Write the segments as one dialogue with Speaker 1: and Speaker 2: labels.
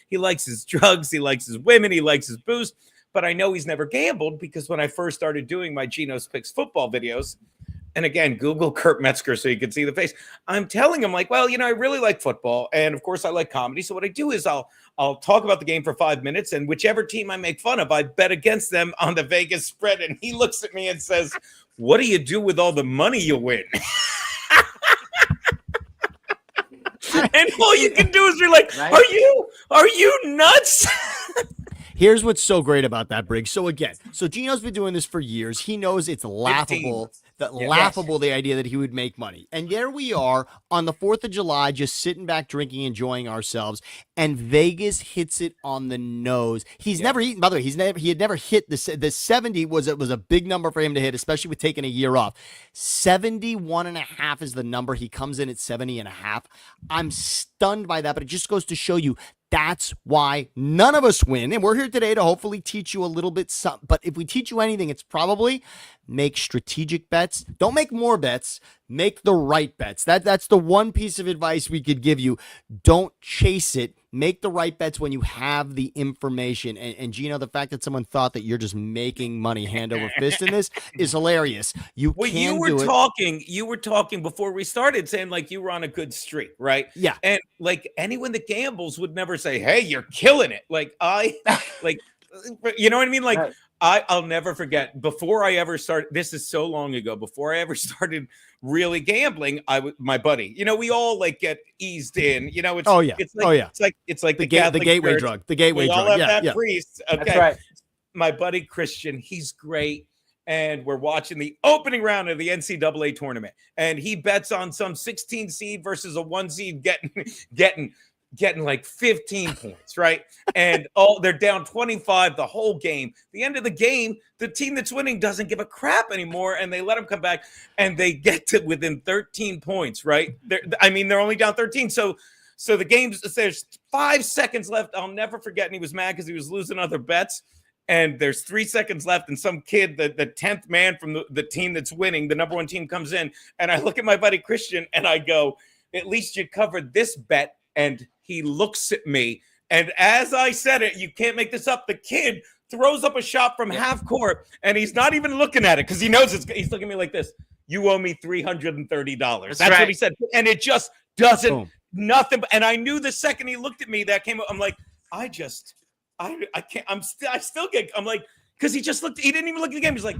Speaker 1: He likes his drugs. He likes his women. He likes his booze. But I know he's never gambled because when I first started doing my Geno's Picks football videos, and again, Google Kurt Metzger so you can see the face. I'm telling him like, well, I really like football. And of course I like comedy. So what I do is I'll talk about the game for 5 minutes, and whichever team I make fun of, I bet against them on the Vegas spread. And he looks at me and says, what do you do with all the money you win? And all you can do is you're like, right? Are you nuts?
Speaker 2: Here's what's so great about that, Briggs. So again, Geno's been doing this for years. He knows it's laughable. Laughable, the idea that he would make money. And there we are on the 4th of July, just sitting back, drinking, enjoying ourselves. And Vegas hits it on the nose. He's never eaten, by the way, he had never hit the 70 was a big number for him to hit, especially with taking a year off. 71.5 is the number. He comes in at 70.5. I'm stunned by that, but it just goes to show you that's why none of us win. And we're here today to hopefully teach you a little bit something. But if we teach you anything, it's probably make strategic bets. Don't make more bets. Make the right bets. That's the one piece of advice we could give you. Don't chase it. Make the right bets when you have the information. And Geno, the fact that someone thought that you're just making money hand over fist in this is hilarious. You were talking before we started saying like you were on a good streak, right? Yeah.
Speaker 1: And like anyone that gambles would never say, hey, you're killing it. Like you know what I mean? Like, right. I'll never forget before I ever started. This is so long ago. Before I ever started really gambling, my buddy. We all like get eased in. It's It's like the
Speaker 2: gateway
Speaker 1: church.
Speaker 2: Drug. The gateway
Speaker 1: we
Speaker 2: drug.
Speaker 1: All have that priest. Okay,
Speaker 3: that's right.
Speaker 1: My buddy Christian, he's great, and we're watching the opening round of the NCAA tournament, and he bets on some 16 seed versus a 1 seed getting like 15 points, right? And they're down 25 the whole game. The end of the game, the team that's winning doesn't give a crap anymore, and they let them come back, and they get to within 13 points, right? They're only down 13. So the game's, there's 5 seconds left. I'll never forget, and he was mad because he was losing other bets. And there's 3 seconds left, and some kid, the 10th man from the team that's winning, the number 1 team, comes in, and I look at my buddy Christian, and I go, at least you covered this bet. And he looks at me, and as I said it, you can't make this up, the kid throws up a shot from half court, and he's not even looking at it because he knows he's looking at me like this. You owe me $330. That's right. What he said. And it just doesn't, nothing. And I knew the second he looked at me, that came up. I'm like, I can't, I still get, I'm like, because he didn't even look at the game. He's like,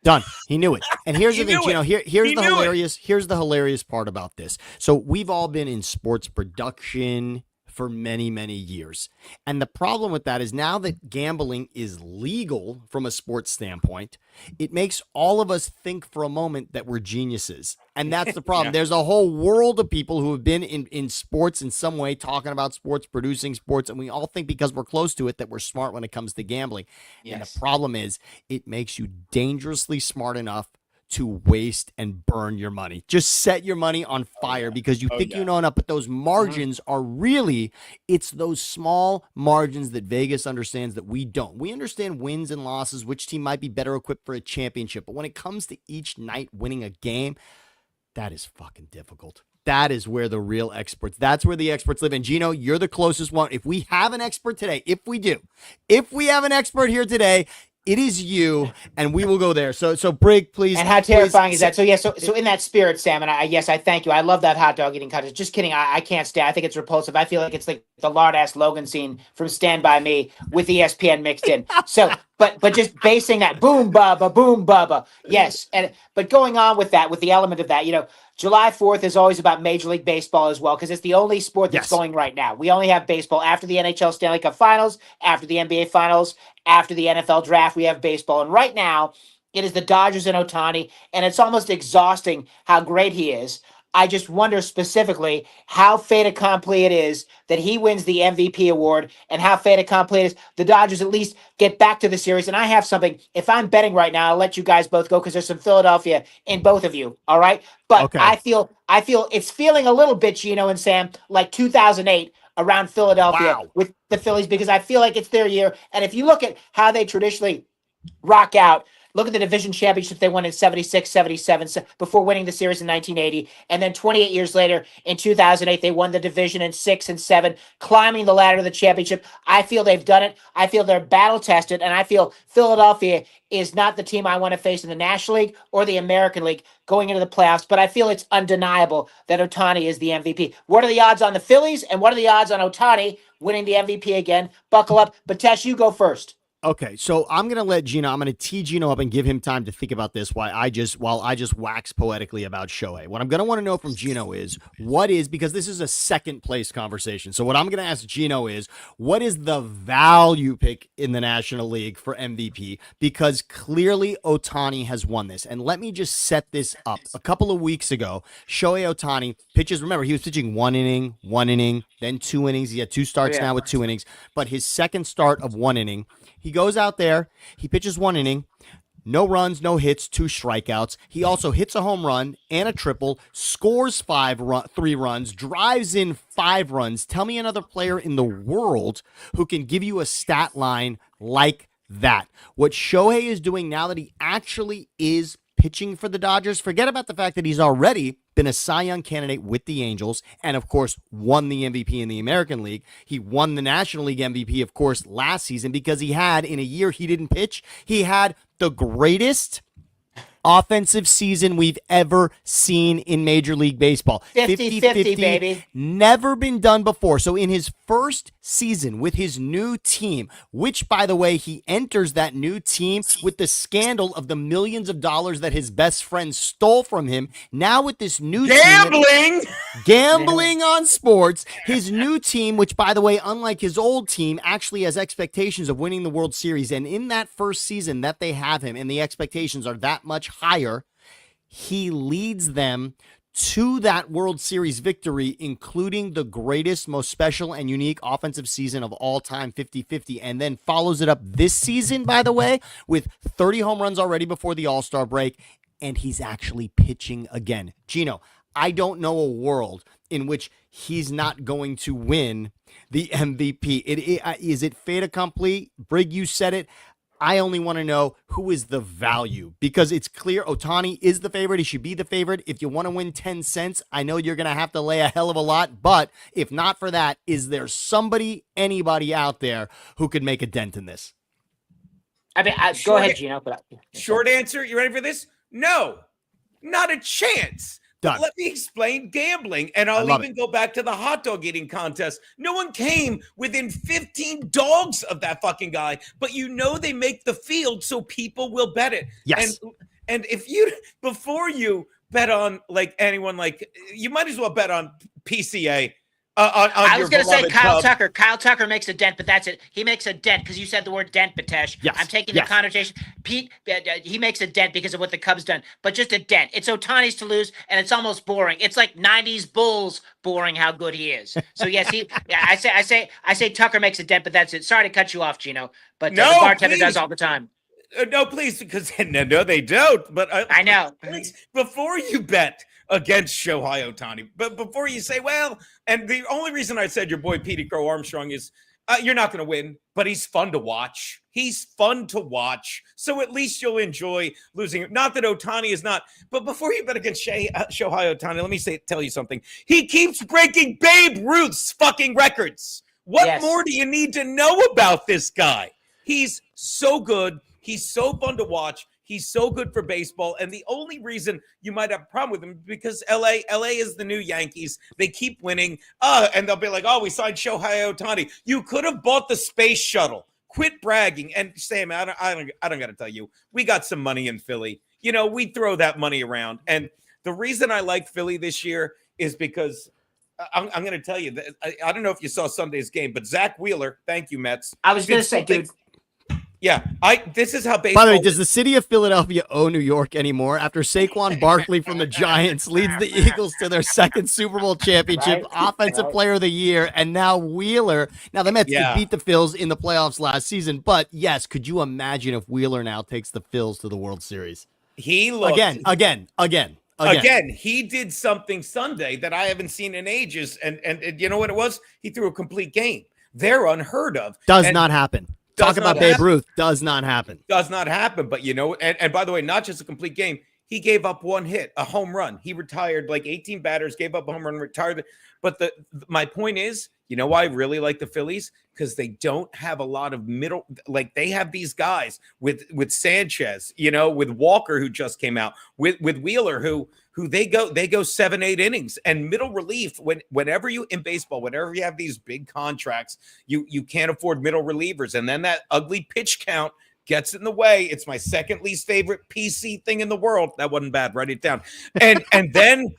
Speaker 2: done. He knew it. And here's the thing, here's the hilarious part about this. So we've all been in sports production for many, many years. And the problem with that is now that gambling is legal from a sports standpoint, it makes all of us think for a moment that we're geniuses. And that's the problem. There's a whole world of people who have been in sports in some way, talking about sports, producing sports, and we all think because we're close to it that we're smart when it comes to gambling. Yes. And the problem is it makes you dangerously smart enough to waste and burn your money. Just set your money on fire because you think you know enough, but those margins are really, it's those small margins that Vegas understands that we don't. We understand wins and losses, which team might be better equipped for a championship, but when it comes to each night winning a game, that is fucking difficult. That is where the real experts, that's where the experts live. And Geno, you're the closest one. If we have an expert today, if we have an expert here today, it is you, and we will go there. So Brig, please.
Speaker 3: And how terrifying is that? So in that spirit, Sam, and I thank you. I love that hot dog eating contest. Just kidding. I can't stay. I think it's repulsive. I feel like it's like the lard-ass Logan scene from Stand By Me with ESPN mixed in. So, but just basing that, boom, bubba. Yes. But going on with that, with the element of that, July 4th is always about Major League Baseball as well, because it's the only sport that's going right now. We only have baseball after the NHL Stanley Cup Finals, after the NBA Finals, after the NFL Draft, we have baseball. And right now, it is the Dodgers and Ohtani, and it's almost exhausting how great he is. I just wonder specifically how fait accompli it is that he wins the MVP award and how fait accompli it is the Dodgers at least get back to the series. And I have something. If I'm betting right now, I'll let you guys both go because there's some Philadelphia in both of you. All right. But I feel it's feeling a little bit, Geno and Sam, like 2008 around Philadelphia with the Phillies, because I feel like it's their year. And if you look at how they traditionally rock out, Look at the division championship they won in 76, 77 before winning the series in 1980. And then 28 years later in 2008, they won the division in 6 and 7, climbing the ladder to the championship. I feel they've done it. I feel they're battle tested. And I feel Philadelphia is not the team I want to face in the National League or the American League going into the playoffs. But I feel it's undeniable that Ohtani is the MVP. What are the odds on the Phillies? And what are the odds on Ohtani winning the MVP again? Buckle up. Betesh, you go first.
Speaker 2: Okay, so I'm going to tee Geno up and give him time to think about this while I just wax poetically about Shohei. What I'm going to want to know from Geno is, because this is a second place conversation. So what I'm going to ask Geno is, what is the value pick in the National League for MVP? Because clearly Ohtani has won this. And let me just set this up. A couple of weeks ago, Shohei Ohtani pitches, remember, he was pitching one inning, then 2 innings. He had 2 starts now with 2 innings. But his second start of 1 inning, he goes out there, he pitches 1 inning, no runs, no hits, 2 strikeouts. He also hits a home run and a triple, scores 3 runs, drives in 5 runs. Tell me another player in the world who can give you a stat line like that. What Shohei is doing now that he actually is pitching for the Dodgers, forget about the fact that he's already been a Cy Young candidate with the Angels and, of course, won the MVP in the American League. He won the National League MVP, of course, last season because he had, in a year he didn't pitch, he had the greatest offensive season we've ever seen in Major League Baseball.
Speaker 3: 50-50, baby.
Speaker 2: Never been done before. So in his first season with his new team, which, by the way, he enters that new team with the scandal of the millions of dollars that his best friend stole from him. Now with this new gambling on sports, his new team, which, by the way, unlike his old team, actually has expectations of winning the World Series. And in that first season that they have him, and the expectations are that much higher, he leads them to that World Series victory, including the greatest, most special, and unique offensive season of all time, 50-50, and then follows it up this season, by the way, with 30 home runs already before the All-Star break, and he's actually pitching again. Geno, I don't know a world in which he's not going to win the MVP. Is it fait accompli? Brig, you said it. I only want to know who is the value, because it's clear Ohtani is the favorite. He should be the favorite. If you want to win 10 cents, I know you're going to have to lay a hell of a lot, but if not for that, is there anybody out there who could make a dent in this?
Speaker 3: I mean, go ahead, Geno.
Speaker 1: Short answer. You ready for this? No, not a chance.
Speaker 2: Done.
Speaker 1: Let me explain gambling, and I'll even go back to the hot dog eating contest. No one came within 15 dogs of that fucking guy, but they make the field so people will bet it.
Speaker 2: Yes.
Speaker 1: And if before you bet on anyone, you might as well bet on PCA.
Speaker 3: I was going to say Kyle Tucker. Kyle Tucker makes a dent, but that's it. He makes a dent because you said the word dent, Betesh.
Speaker 2: Yes.
Speaker 3: I'm taking the connotation. Pete, he makes a dent because of what the Cubs done, but just a dent. It's Ohtani's to lose, and it's almost boring. It's like 90s Bulls boring how good he is. So yes, I say Tucker makes a dent, but that's it. Sorry to cut you off, Geno, but the bartender does all the time.
Speaker 1: No, please, because no, they don't. But
Speaker 3: I know.
Speaker 1: Please, before you bet against Shohei Ohtani, but before you say, well, and the only reason I said your boy Petey Crow Armstrong is you're not going to win, but he's fun to watch. He's fun to watch. So at least you'll enjoy losing. Not that Ohtani is not, but before you bet against Shohei Ohtani, let me tell you something. He keeps breaking Babe Ruth's fucking records. What more do you need to know about this guy? He's so good. He's so fun to watch. He's so good for baseball. And the only reason you might have a problem with him is because LA is the new Yankees. They keep winning. And they'll be like, we signed Shohei Ohtani. You could have bought the space shuttle. Quit bragging. And Sam, I don't got to tell you, we got some money in Philly. We throw that money around. And the reason I like Philly this year is because I'm going to tell you that I don't know if you saw Sunday's game, but Zach Wheeler, thank you, Mets.
Speaker 3: I was going to say, dude.
Speaker 1: Yeah, this is how baseball.
Speaker 2: By the way, does the city of Philadelphia owe New York anymore after Saquon Barkley from the Giants leads the Eagles to their second Super Bowl championship, Offensive Player of the Year, and now Wheeler? Now, the Mets did beat the Phils in the playoffs last season, but yes, could you imagine if Wheeler now takes the Phils to the World Series?
Speaker 1: He looked Again, he did something Sunday that I haven't seen in ages, and you know what it was? He threw a complete game. They're unheard of.
Speaker 2: Does not happen. Talk about Babe Ruth. Does not happen.
Speaker 1: Does not happen. But, and by the way, not just a complete game. He gave up one hit, a home run. He retired like 18 batters, gave up a home run, retired. But my point is, why I really like the Phillies? Because they don't have a lot of middle, like they have these guys with Sanchez, with Walker, who just came out, with Wheeler, who they go 7-8 innings, and middle relief. Whenever you in baseball, whenever you have these big contracts, you can't afford middle relievers, and then that ugly pitch count gets in the way. It's my second least favorite PC thing in the world. That wasn't bad. Write it down. And then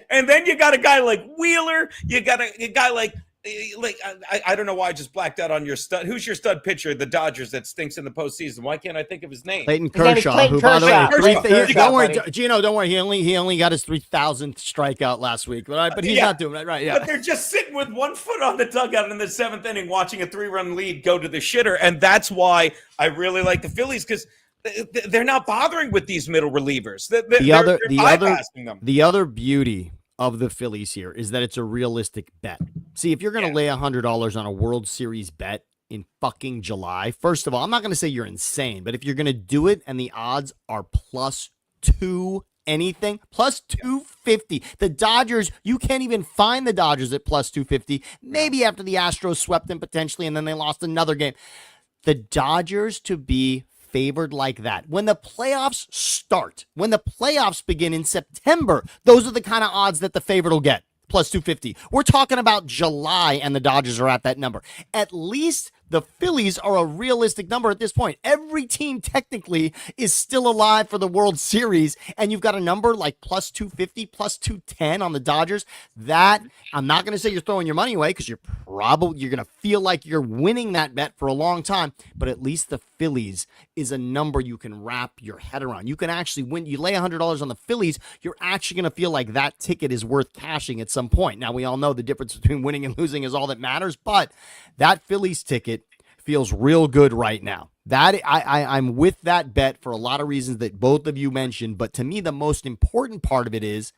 Speaker 1: and then you got a guy like Wheeler. You got a guy like I don't know why I just blacked out on your stud. Who's your stud pitcher? The Dodgers that stinks in the postseason. Why can't I think of his name?
Speaker 2: Clayton Kershaw. Who, by the way, don't worry, Geno. Don't worry. He only got his 3,000th strikeout last week, but he's not doing it right. Yeah,
Speaker 1: but they're just sitting with one foot on the dugout in the 7th inning, watching a 3-run lead go to the shitter, and that's why I really like the Phillies, because they're not bothering with these middle relievers.
Speaker 2: The other beauty of the Phillies here is that it's a realistic bet. See, if you're going to lay $100 on a World Series bet in fucking July, first of all, I'm not going to say you're insane, but if you're going to do it and the odds are +2 anything, +250, the Dodgers, you can't even find the Dodgers at +250, maybe after the Astros swept them potentially and then they lost another game. The Dodgers to be favored like that. When the playoffs start, when the playoffs begin in September, those are the kind of odds that the favorite will get, +250. We're talking about July and the Dodgers are at that number. At least the Phillies are a realistic number at this point. Every team technically is still alive for the World Series, and you've got a number like +250, +210 on the Dodgers. That, I'm not going to say you're throwing your money away, because you're going to feel like you're winning that bet for a long time, but at least the Phillies is a number you can wrap your head around. You can actually win. You lay $100 on the Phillies, you're actually going to feel like that ticket is worth cashing at some point. Now, we all know the difference between winning and losing is all that matters, but that Phillies ticket feels real good right now. That I'm with that bet for a lot of reasons that both of you mentioned, but to me, the most important part of it is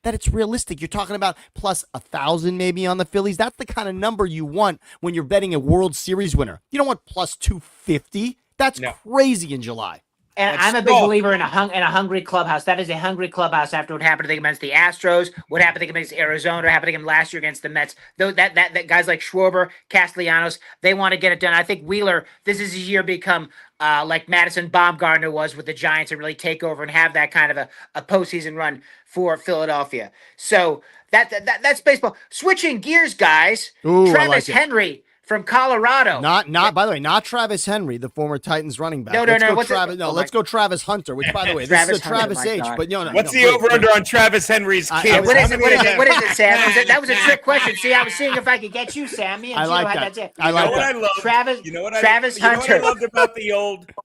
Speaker 2: that it's realistic. You're talking about +1,000 maybe on the Phillies. That's the kind of number you want when you're betting a World Series winner. You don't want +250. That's crazy in July.
Speaker 3: And I'm a big believer in a hungry clubhouse. That is a hungry clubhouse after what happened against the Astros, what happened against Arizona, what happened against last year against the Mets. That guys like Schwarber, Castellanos, they want to get it done. I think Wheeler, this is his year become like Madison Bumgarner was with the Giants, and really take over and have that kind of a postseason run for Philadelphia. So that's baseball. Switching gears, guys.
Speaker 2: Ooh,
Speaker 3: Travis Henry from Colorado.
Speaker 2: By the way, not Travis Henry, the former Titans running back. Let's go Travis Hunter, which, by the way, this is a Travis H. But
Speaker 1: what's the over-under on Travis Henry's kids?
Speaker 3: What is it, Sam? That was a trick question. See, I was seeing if I could get you, Sam. Me and
Speaker 2: I like
Speaker 3: Geno
Speaker 2: that.
Speaker 3: That's it.
Speaker 2: I like that.
Speaker 3: Travis Hunter.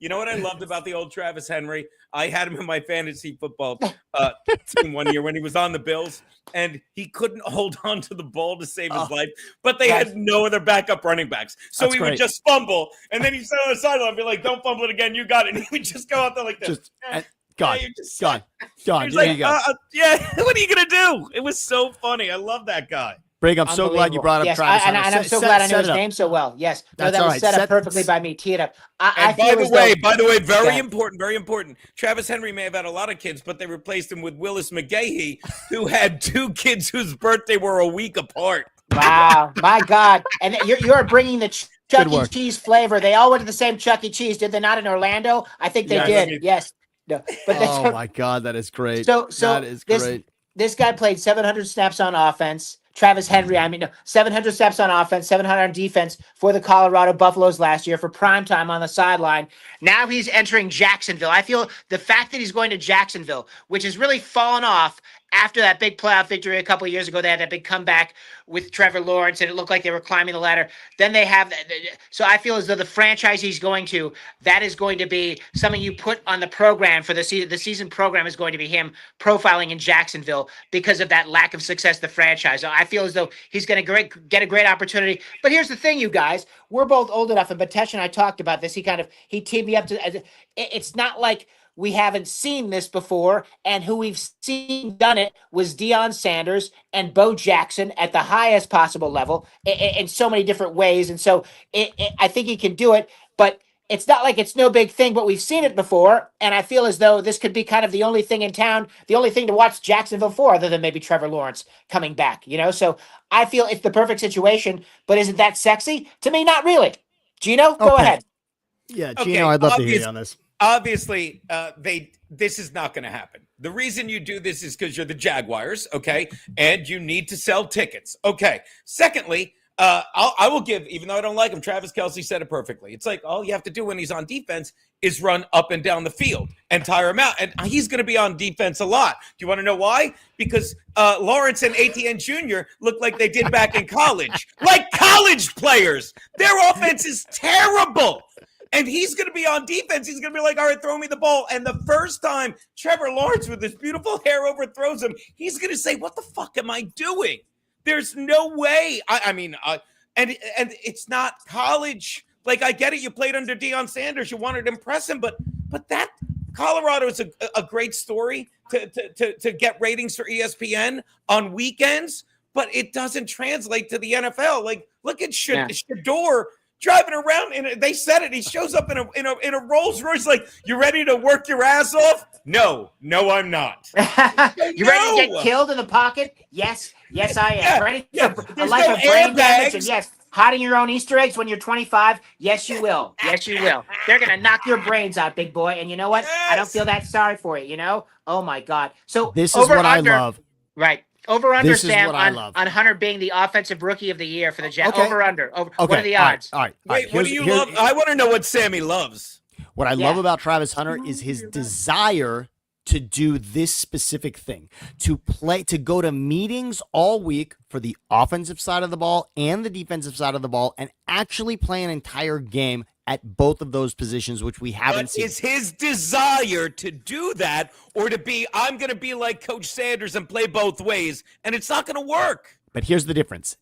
Speaker 1: You know what I loved about the old Travis Henry? I had him in my fantasy football team one year when he was on the Bills, and he couldn't hold on to the ball to save his life, but they had no other backup running backs. So he would just fumble, and then he'd sit on the sideline and be like, "Don't fumble it again, you got it." And he would just go out there like this.
Speaker 2: Gone.
Speaker 1: There you go. What are you going to do? It was so funny. I love that guy.
Speaker 2: Brigham, I'm so glad you brought up Travis Hunter.
Speaker 3: And I'm so glad I know his name so well. Yes. No, that was set up perfectly by me. Tee it up.
Speaker 1: By the way, very important. Travis Henry may have had a lot of kids, but they replaced him with Willis McGahee, who had 2 kids whose birthday were a week apart.
Speaker 3: Wow. My God. And you're bringing the Chuck E. Cheese flavor. They all went to the same Chuck E. Cheese. Did they not in Orlando? I think they did. Yes. No. But
Speaker 2: oh, my God. That is great.
Speaker 3: That is great. This guy played 700 snaps on offense. Travis Henry, 700 snaps on offense, 700 on defense for the Colorado Buffaloes last year for primetime on the sideline. Now he's entering Jacksonville. I feel the fact that he's going to Jacksonville, which has really fallen off after that big playoff victory a couple of years ago. They had that big comeback with Trevor Lawrence, and it looked like they were climbing the ladder. Then they have – so I feel as though the franchise he's going to, that is going to be something you put on the program for the season. The season program is going to be him profiling in Jacksonville because of that lack of success the franchise. So I feel as though he's going to get a great opportunity. But here's the thing, you guys. We're both old enough, and Betesh and I talked about this. He teamed me up to – it's not like – we haven't seen this before, and who we've seen done it was Deion Sanders and Bo Jackson at the highest possible level in so many different ways. And so I think he can do it, but it's not like it's no big thing, but we've seen it before. And I feel as though this could be kind of the only thing in town, the only thing to watch Jacksonville for, other than maybe Trevor Lawrence coming back, So I feel it's the perfect situation, but isn't that sexy? To me, not really. Gino, go ahead.
Speaker 2: Yeah, Gino, I'd love to hear you on this.
Speaker 1: Obviously, this is not going to happen. The reason you do this is because you're the Jaguars, okay? And you need to sell tickets. Okay. Secondly, I will give, even though I don't like him, Travis Kelce said it perfectly. It's like all you have to do when he's on defense is run up and down the field and tire him out. And he's going to be on defense a lot. Do you want to know why? Because Lawrence and ATN Jr. look like they did back in college. Like college players. Their offense is terrible. And he's going to be on defense. He's going to be like, all right, throw me the ball. And the first time Trevor Lawrence with his beautiful hair overthrows him, he's going to say, what the fuck am I doing? There's no way. I mean, and it's not college. Like, I get it. You played under Deion Sanders. You wanted to impress him. But that Colorado is a great story to get ratings for ESPN on weekends. But it doesn't translate to the NFL. Like, look at Shador driving around, and they said it. He shows up in a Rolls Royce. Like, you ready to work your ass off? No, I'm not.
Speaker 3: You ready to get killed in the pocket? Yes, I am.
Speaker 1: Yeah,
Speaker 3: Ready for a
Speaker 1: There's
Speaker 3: life
Speaker 1: no
Speaker 3: of brain damage?
Speaker 1: airbags.
Speaker 3: And yes, hiding your own Easter eggs when you're 25? Yes, you will. Yes, you will. They're going to knock your brains out, big boy. And you know what? I don't feel that sorry for you, Oh, my God. So
Speaker 2: this is what I love.
Speaker 3: Right. Over under,
Speaker 2: This is
Speaker 3: Sam,
Speaker 2: what I love.
Speaker 3: on Hunter being the offensive rookie of the year for the Jets.
Speaker 2: Okay.
Speaker 3: Over under.
Speaker 2: Okay.
Speaker 3: What are the odds?
Speaker 2: All right.
Speaker 1: Wait, what do you love? I want to know what Sammy loves.
Speaker 2: What I love about Travis Hunter is his desire to do this specific thing, to go to meetings all week for the offensive side of the ball and the defensive side of the ball and actually play an entire game at both of those positions, which we haven't seen.
Speaker 1: Is his desire to do that or to be, I'm going to be like Coach Sanders and play both ways, and it's not going to work.
Speaker 2: But here's the difference.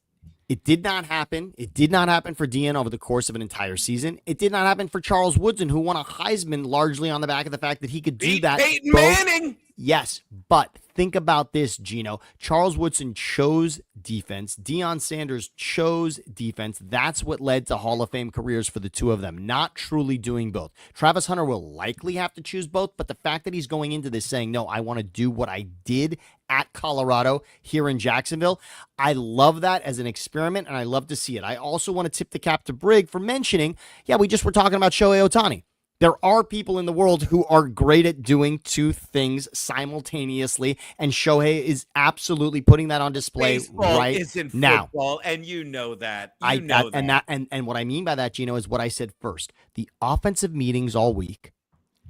Speaker 2: It did not happen. It did not happen for Deion over the course of an entire season. It did not happen for Charles Woodson, who won a Heisman largely on the back of the fact that he could do that.
Speaker 1: Peyton Manning.
Speaker 2: Yes, but think about this, Gino. Charles Woodson chose defense. Deion Sanders chose defense. That's what led to Hall of Fame careers for the two of them, not truly doing both. Travis Hunter will likely have to choose both, but the fact that he's going into this saying, no, I want to do what I did at Colorado here in Jacksonville, I love that as an experiment, and I love to see it. I also want to tip the cap to Brig for mentioning, we just were talking about Shohei Ohtani. There are people in the world who are great at doing two things simultaneously, and Shohei is absolutely putting that on display
Speaker 1: Baseball
Speaker 2: right
Speaker 1: isn't
Speaker 2: now.
Speaker 1: Football, and you know that.
Speaker 2: And what I mean by that, Gino, is what I said first. The offensive meetings all week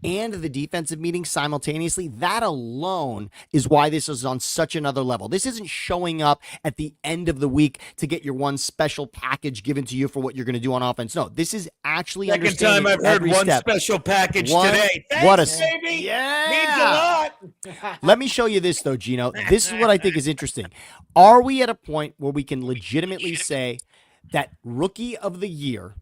Speaker 2: and the defensive meetings simultaneously, that alone is why this is on such another level. This isn't showing up at the end of the week to get your one special package given to you for what you're going to do on offense. No, this is actually
Speaker 1: Second time I've heard one special package today. Thanks, baby.
Speaker 2: Yeah.
Speaker 1: Means a lot.
Speaker 2: Let me show you this, though, Gino. This is what I think is interesting. Are we at a point where we can legitimately say that Rookie of the Year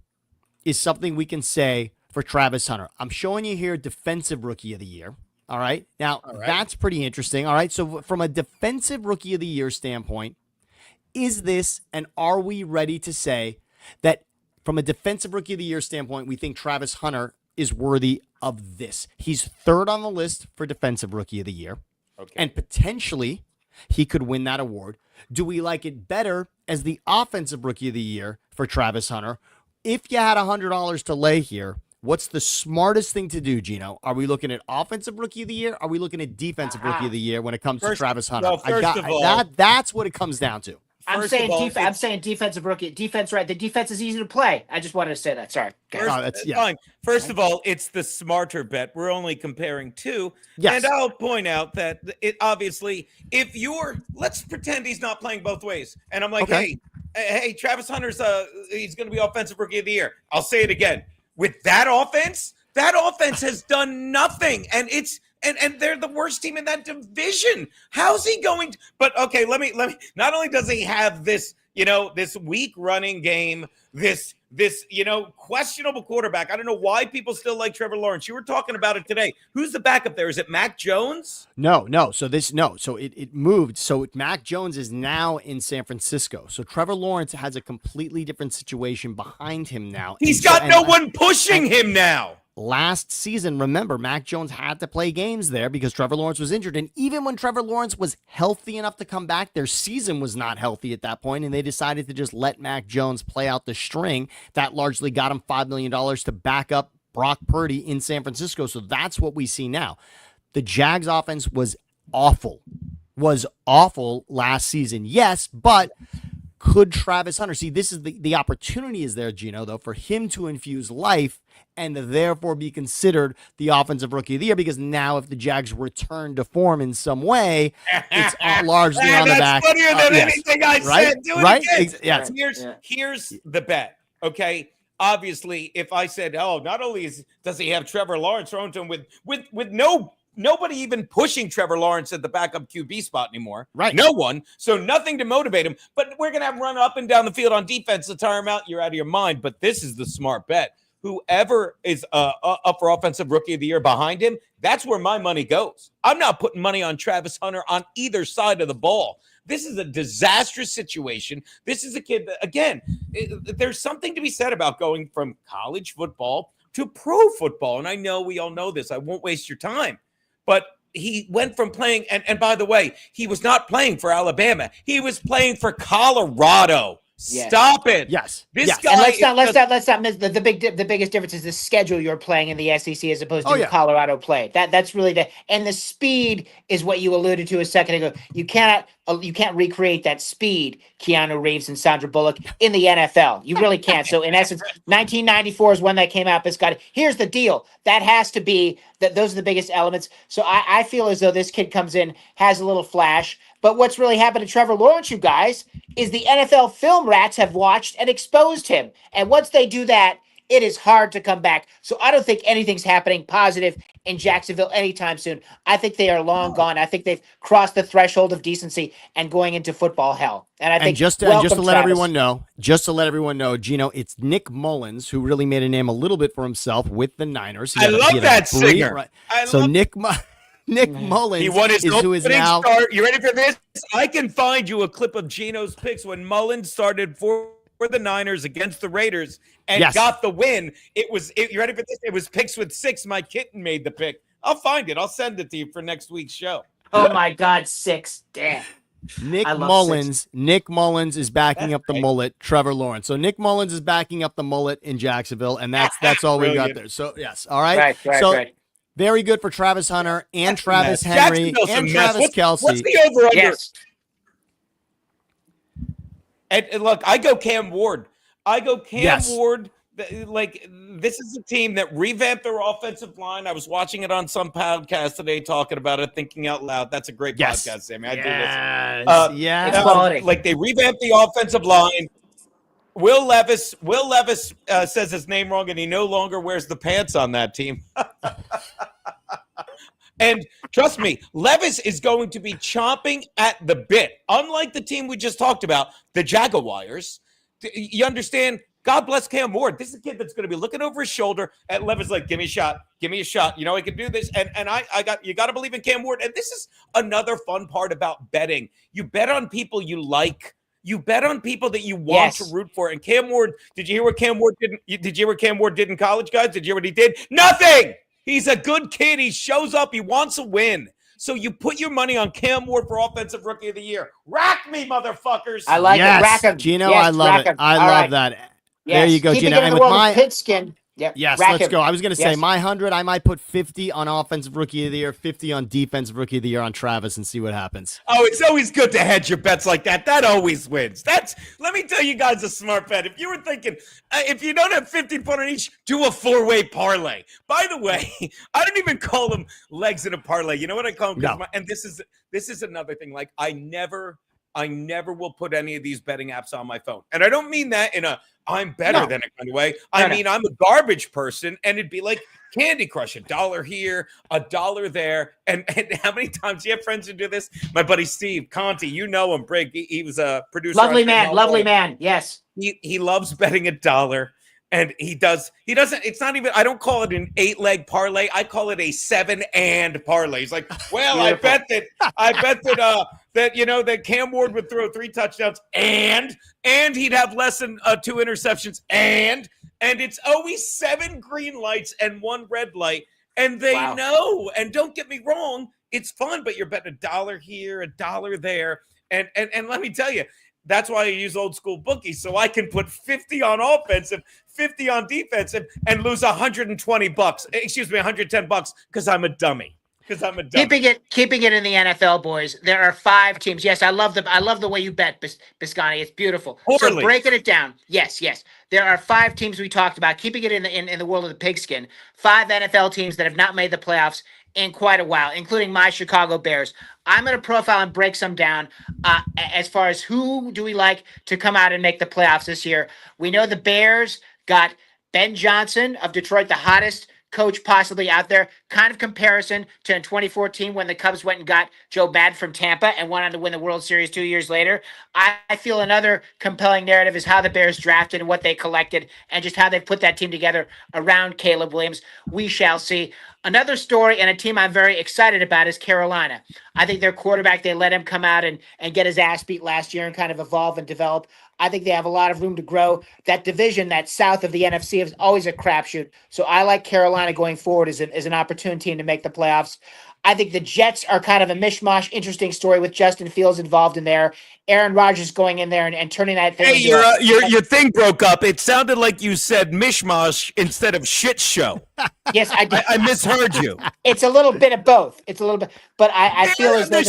Speaker 2: is something we can say for Travis Hunter? I'm showing you here Defensive Rookie of the Year. All right. Now, that's pretty interesting. All right. So from a Defensive Rookie of the Year standpoint, is this, and are we ready to say that from a Defensive Rookie of the Year standpoint, we think Travis Hunter is worthy of this? He's third on the list for Defensive Rookie of the Year. Okay. And potentially he could win that award. Do we like it better as the Offensive Rookie of the Year for Travis Hunter? If you had $100 to lay here, what's the smartest thing to do, Gino? Are we looking at Offensive Rookie of the Year? Are we looking at Defensive Rookie of the Year when it comes to Travis Hunter?
Speaker 1: Well,
Speaker 2: that's what it comes down to.
Speaker 3: I'm saying defensive rookie. Defense, right? The defense is easy to play. I just wanted to say that. Sorry.
Speaker 1: Fine. First of all, it's the smarter bet. We're only comparing two.
Speaker 2: Yes.
Speaker 1: And I'll point out that it obviously, let's pretend he's not playing both ways. And I'm like, hey, Travis Hunter's he's going to be Offensive Rookie of the Year. I'll say it again. With that offense has done nothing. And and they're the worst team in that division. How's he going to, but okay, let me, not only does he have this this weak running game, this questionable quarterback. I don't know why people still like Trevor Lawrence. You were talking about it today. Who's the backup there? Is it Mac Jones?
Speaker 2: No. So it moved. So Mac Jones is now in San Francisco. So Trevor Lawrence has a completely different situation behind him now.
Speaker 1: He's got no one pushing him now.
Speaker 2: Last season, remember, Mac Jones had to play games there because Trevor Lawrence was injured. And even when Trevor Lawrence was healthy enough to come back, their season was not healthy at that point, and they decided to just let Mac Jones play out the string. That largely got him $5 million to back up Brock Purdy in San Francisco. So that's what we see now. The Jags offense was awful last season, yes, but could Travis Hunter, see, this is the opportunity is there, Geno, though, for him to infuse life and therefore be considered the offensive rookie of the year, because now if the Jags return to form in some way, it's largely on the back.
Speaker 1: That's funnier than anything I said. Do it again.
Speaker 2: Yes.
Speaker 1: Here's the bet, okay? Obviously, if I said, not only does he have Trevor Lawrence thrown to him with nobody even pushing Trevor Lawrence at the backup QB spot anymore.
Speaker 2: Right.
Speaker 1: No one. So nothing to motivate him. But we're going to have him run up and down the field on defense to tire him out. You're out of your mind. But this is the smart bet. Whoever is up for offensive rookie of the year behind him, that's where my money goes. I'm not putting money on Travis Hunter on either side of the ball. This is a disastrous situation. This is a kid that, again, there's something to be said about going from college football to pro football. And I know we all know this. I won't waste your time. But he went from playing, and by the way, he was not playing for Alabama. He was playing for Colorado. Yes. Stop it.
Speaker 2: Yes.
Speaker 1: This guy.
Speaker 3: And let's not miss the biggest difference is the schedule you're playing in the SEC as opposed to Colorado play. That's really and the speed is what you alluded to a second ago. You can't recreate that speed, Keanu Reeves and Sandra Bullock, in the NFL. You really can't. So in essence, 1994 is when that came out. Biscotti. Here's the deal. That has to be that. Those are the biggest elements. So I feel as though this kid comes in, has a little flash. But what's really happened to Trevor Lawrence, you guys, is the NFL film rats have watched and exposed him. And once they do that, it is hard to come back. So I don't think anything's happening positive in Jacksonville anytime soon. I think they are long gone. I think they've crossed the threshold of decency and going into football hell. And I think
Speaker 2: just to let everyone know, Geno, it's Nick Mullins who really made a name a little bit for himself with the Niners.
Speaker 1: I love that singer.
Speaker 2: Right. Nick Mullins
Speaker 1: he won his
Speaker 2: who is now.
Speaker 1: Start. You ready for this? I can find you a clip of Geno's picks when Mullins started for the Niners against the Raiders and got the win. You ready for this? It was picks with 6. My kitten made the pick. I'll find it. I'll send it to you for next week's show.
Speaker 3: Oh my God, 6. Damn.
Speaker 2: Nick Mullins is backing up the mullet, Trevor Lawrence. So Nick Mullins is backing up the mullet in Jacksonville, and that's all we got there. So yes, all right. Right. Very good for Travis Hunter and Travis Henry and Travis Kelce.
Speaker 1: What's the over-under? Yes. And look, I go Cam Ward. Ward. Like, this is a team that revamped their offensive line. I was watching it on some podcast today talking about it, thinking out loud. That's a great podcast, Sammy. I do listen. Like, they revamped the offensive line. Will Levis says his name wrong, and he no longer wears the pants on that team. And trust me, Levis is going to be chomping at the bit. Unlike the team we just talked about, the Jaguars. You understand? God bless Cam Ward. This is a kid that's going to be looking over his shoulder at Levis like, give me a shot. You know, I can do this. And you got to believe in Cam Ward. And this is another fun part about betting. You bet on people you like. You bet on people that you want to root for. And Cam Ward, did you hear what Cam Ward did? Did you hear what Cam Ward did in college, guys? Did you hear what he did? Nothing. He's a good kid. He shows up. He wants a win. So you put your money on Cam Ward for Offensive Rookie of the Year. Rack me, motherfuckers.
Speaker 3: I like it. Rack him.
Speaker 2: Geno, I love it. I love that.
Speaker 3: Yes.
Speaker 2: There you go,
Speaker 3: Keeping
Speaker 2: Geno.
Speaker 3: And with my pigskin. Yep.
Speaker 2: Yes, let's go. I was going to say my 100, I might put 50 on Offensive Rookie of the Year, 50 on Defensive Rookie of the Year on Travis and see what happens.
Speaker 1: Oh, it's always good to hedge your bets like that. That always wins. Let me tell you guys a smart bet. If you were thinking, if you don't have 50 points on each, do a 4-way parlay. By the way, I don't even call them legs in a parlay. You know what I call them?
Speaker 2: No.
Speaker 1: And this is another thing. Like, I never will put any of these betting apps on my phone. And I don't mean that in a I'm better
Speaker 3: No.
Speaker 1: than it kind of way.
Speaker 3: No,
Speaker 1: I
Speaker 3: no.
Speaker 1: mean, I'm a garbage person, and it'd be like Candy Crush, $1 here, $1 there. And how many times do you have friends who do this? My buddy Steve Conti, you know him, Brig. He was a producer.
Speaker 3: Lovely man. Yes.
Speaker 1: He loves betting $1. And he doesn't, it's not even, I don't call it an 8-leg parlay. I call it a 7-and parlay. He's like, well,
Speaker 3: Beautiful.
Speaker 1: I bet that Cam Ward would throw 3 touchdowns and he'd have less than 2 interceptions and it's always 7 green lights and 1 red light. And they know, and don't get me wrong, it's fun, but you're betting $1 here, $1 there. And let me tell you, that's why I use old school bookies, so I can put 50 on offensive, 50 on defensive, and lose $120. Excuse me, $110 because I'm a dummy.
Speaker 3: Keeping it in the NFL, boys. There are 5 teams. Yes, I love the way you bet, Bisconte. It's beautiful.
Speaker 1: Poorly.
Speaker 3: So breaking it down. Yes. There are 5 teams we talked about. Keeping it in the world of the pigskin. 5 NFL teams that have not made the playoffs in quite a while, including my Chicago Bears. I'm going to profile and break some down as far as who do we like to come out and make the playoffs this year. We know the Bears got Ben Johnson of Detroit, the hottest coach possibly out there. Kind of comparison to in 2014 when the Cubs went and got Joe Madden from Tampa and went on to win the World Series 2 years later. I feel another compelling narrative is how the Bears drafted and what they collected and just how they put that team together around Caleb Williams. We shall see. Another story and a team I'm very excited about is Carolina. I think their quarterback, they let him come out and get his ass beat last year and kind of evolve and develop. I think they have a lot of room to grow. That division, that south of the NFC, is always a crapshoot. So I like Carolina going forward as an opportune team to make the playoffs. I think the Jets are kind of a mishmash, interesting story with Justin Fields involved in there. Aaron Rodgers going in there and turning that thing into
Speaker 1: your thing broke up. It sounded like you said mishmash instead of shit show.
Speaker 3: Yes, I did.
Speaker 1: I misheard you.
Speaker 3: It's a little bit of both. It's a little bit, but I feel as though